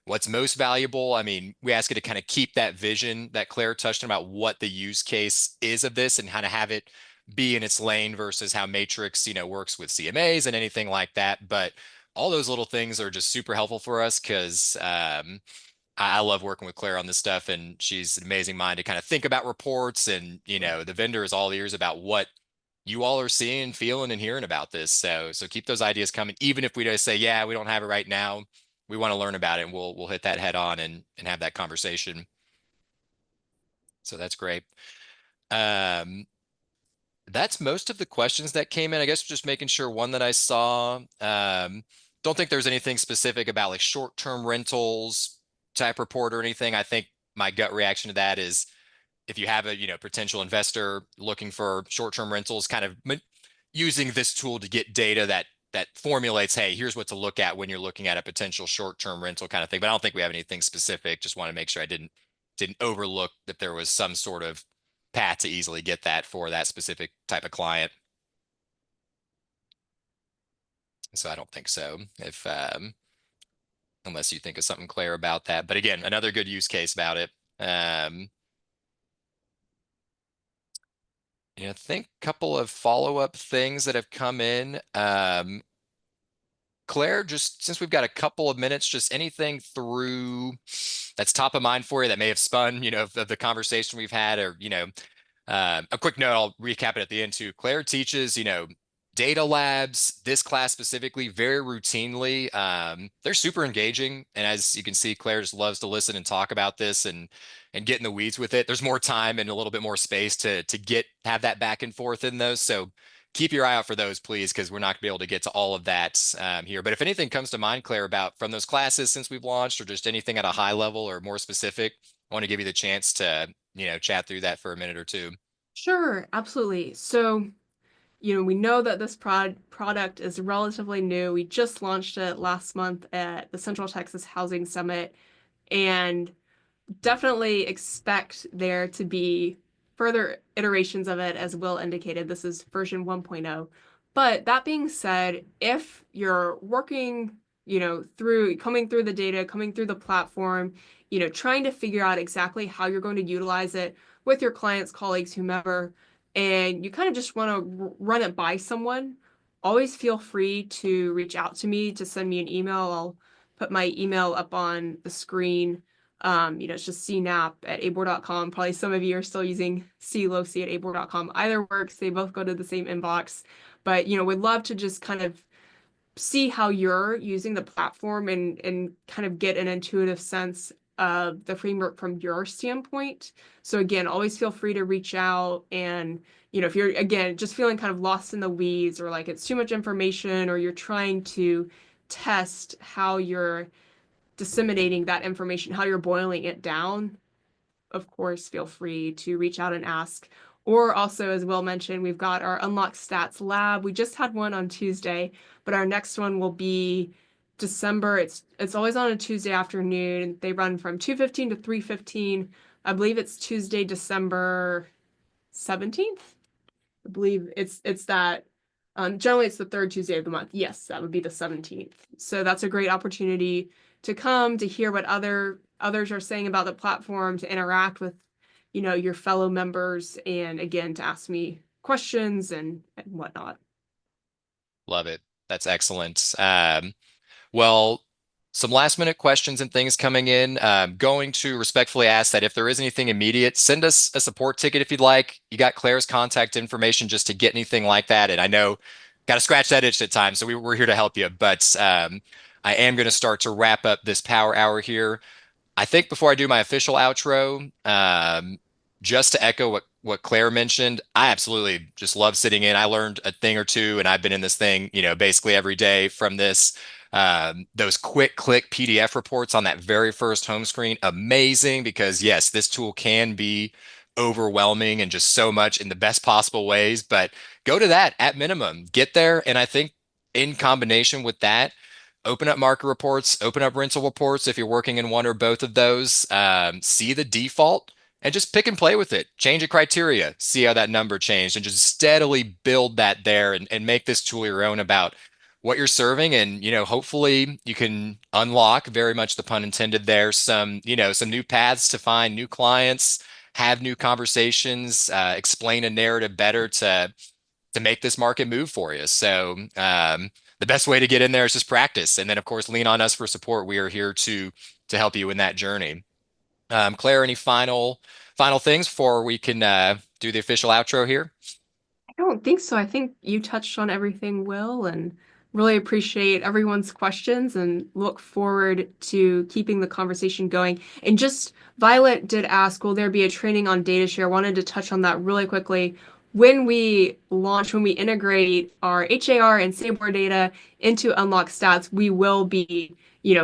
what's most valuable. I mean, we ask you to kind of keep that vision that Claire touched on about what the use case is of this and kind of have it be in its lane versus how Matrix, works with CMAs and anything like that. But all those little things are just super helpful for us because I love working with Claire on this stuff, and she's an amazing mind to kind of think about reports. And the vendor is all ears about what you all are seeing, feeling, and hearing about this. So keep those ideas coming, even if we just say, yeah, we don't have it right now. We want to learn about it, and we'll hit that head on and have that conversation. So that's great. Um, that's most of the questions that came in. I guess just making sure one that I saw. Don't think there's anything specific about like short-term rentals type report or anything. I think my gut reaction to that is if you have a potential investor looking for short-term rentals, kind of using this tool to get data that formulates, hey, here's what to look at when you're looking at a potential short-term rental kind of thing. But I don't think we have anything specific. Just want to make sure I didn't overlook that there was some sort of path to easily get that for that specific type of client. So I don't think so. If unless you think of something clear about that. But again, another good use case about it. I think a couple of follow-up things that have come in. Claire, just since we've got a couple of minutes, just anything through that's top of mind for you that may have spun, of the conversation we've had, or, a quick note, I'll recap it at the end too. Claire teaches, data labs, this class specifically, very routinely. They're super engaging. And as you can see, Claire just loves to listen and talk about this and get in the weeds with it. There's more time and a little bit more space to have that back and forth in those. So keep your eye out for those, please, because we're not going to be able to get to all of that here. But if anything comes to mind, Claire, about from those classes since we've launched, or just anything at a high level or more specific, I want to give you the chance to, chat through that for a minute or two. Sure, absolutely. So, we know that this product is relatively new. We just launched it last month at the Central Texas Housing Summit, and definitely expect there to be further iterations of it, as Will indicated. This is version 1.0. But that being said, if you're working, coming through the data, coming through the platform, trying to figure out exactly how you're going to utilize it with your clients, colleagues, whomever, and you kind of just want to run it by someone, always feel free to reach out to me, to send me an email. I'll put my email up on the screen. It's just cnap@abor.com. Probably some of you are still using cloc@abor.com. Either works. They both go to the same inbox. But, we'd love to just kind of see how you're using the platform and kind of get an intuitive sense of the framework from your standpoint. So again, always feel free to reach out. And, if you're, again, just feeling kind of lost in the weeds, or like it's too much information, or you're trying to test how you're disseminating that information, how you're boiling it down, of course, feel free to reach out and ask. Or also, as Will mentioned, we've got our UnlockStats lab. We just had one on Tuesday, but our next one will be December. It's always on a Tuesday afternoon. They run from 2:15 to 3:15. I believe it's Tuesday, December 17th. I believe it's that. Generally, it's the third Tuesday of the month. Yes, that would be the 17th. So that's a great opportunity to come to hear what others are saying about the platform, to interact with, your fellow members, and again, to ask me questions and whatnot. Love it. That's excellent. Well, some last minute questions and things coming in. Going to respectfully ask that if there is anything immediate, send us a support ticket if you'd like. You got Claire's contact information just to get anything like that. And I know got to scratch that itch at times, so we're here to help you. But I am going to start to wrap up this power hour here. I think before I do my official outro, just to echo what Claire mentioned, I absolutely just love sitting in. I learned a thing or two, and I've been in this thing, basically every day from this. Those quick click PDF reports on that very first home screen, amazing because yes, this tool can be overwhelming and just so much in the best possible ways. But go to that at minimum, get there, and I think in combination with that open up market reports, open up rental reports if you're working in one or both of those. See the default and just pick and play with it. Change a criteria, see how that number changed, and just steadily build that there and make this tool your own about what you're serving. And, hopefully you can unlock, very much the pun intended there, some new paths to find new clients, have new conversations, explain a narrative better to make this market move for you. So the best way to get in there is just practice, and then of course lean on us for support. We are here to help you in that journey. Claire, any final things before we can do the official outro here? I don't think so. I think you touched on everything, Will, and really appreciate everyone's questions and look forward to keeping the conversation going. And just Violet did ask, will there be a training on data share? Wanted to touch on that really quickly. When we integrate our HAR and SABOR data into UnlockStats, we will be,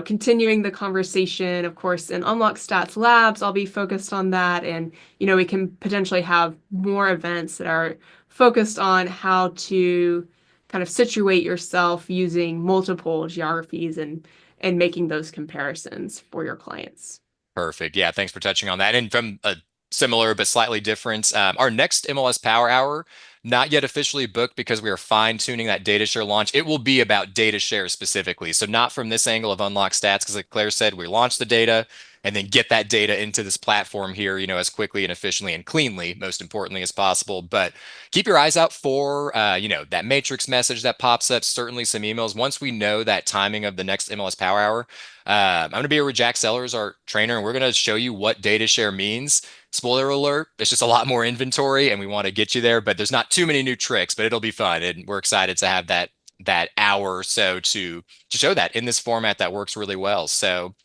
continuing the conversation. Of course, in UnlockStats labs, I'll be focused on that. And, we can potentially have more events that are focused on how to kind of situate yourself using multiple geographies and making those comparisons for your clients. Perfect. Yeah, thanks for touching on that. And from a similar but slightly different, our next MLS Power Hour, not yet officially booked because we are fine tuning that data share launch. It will be about data share specifically. So not from this angle of unlock stats, because like Claire said, we launch the data and then get that data into this platform here, as quickly and efficiently and cleanly, most importantly, as possible. But keep your eyes out for, that matrix message that pops up, certainly some emails. Once we know that timing of the next MLS Power Hour, I'm going to be here with Jack Sellers, our trainer, and we're going to show you what data share means. Spoiler alert, it's just a lot more inventory and we want to get you there, but there's not too many new tricks, but it'll be fun. And we're excited to have that hour or so to show that in this format that works really well. So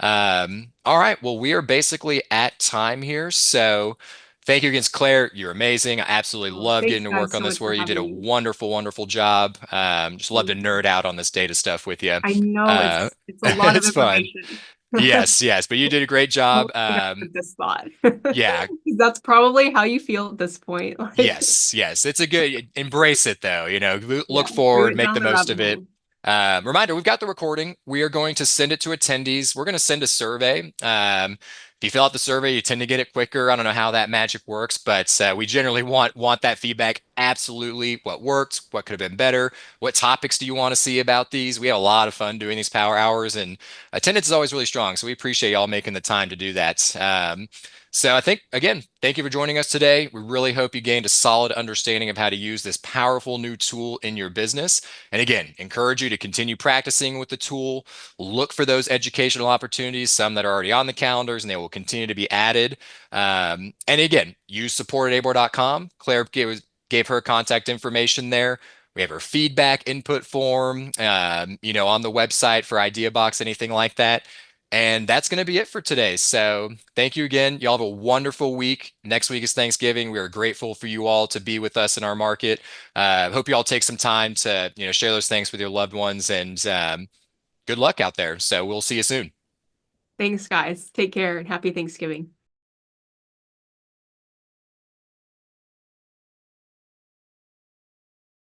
all right, well, we are basically at time here. So thank you again, Claire. You're amazing. I absolutely Well, love getting thanks to guys work on so this much where for you did a having me. wonderful, wonderful job. Just love to Thank you. nerd out on this data stuff with you. I know Uh, it's a lot of it's fun. information. Yes, yes, but you did a great job. Hope you guys with this thought. Yeah, That's probably how you feel at this point. Like, yes, yes. It's a good embrace it though, yeah, look go forward, make down the the most rabbit of it. hole. Reminder, we've got the recording. We are going to send it to attendees. We're going to send a survey. If you fill out the survey, you tend to get it quicker. I don't know how that magic works, but we generally want that feedback. Absolutely, what worked, what could have been better, what topics do you want to see about these? We have a lot of fun doing these power hours, and attendance is always really strong. So we appreciate y'all making the time to do that. So I think, again, thank you for joining us today. We really hope you gained a solid understanding of how to use this powerful new tool in your business. And again, encourage you to continue practicing with the tool. Look for those educational opportunities, some that are already on the calendars, and they will continue to be added. And again, use support at abor.com. Claire gave her contact information there. We have her feedback input form, on the website for Idea Box, anything like that. And that's going to be it for today. So thank you again. Y'all have a wonderful week. Next week is Thanksgiving. We are grateful for you all to be with us in our market. Hope you all take some time to, share those things with your loved ones, and good luck out there. So we'll see you soon. Thanks, guys. Take care and happy Thanksgiving.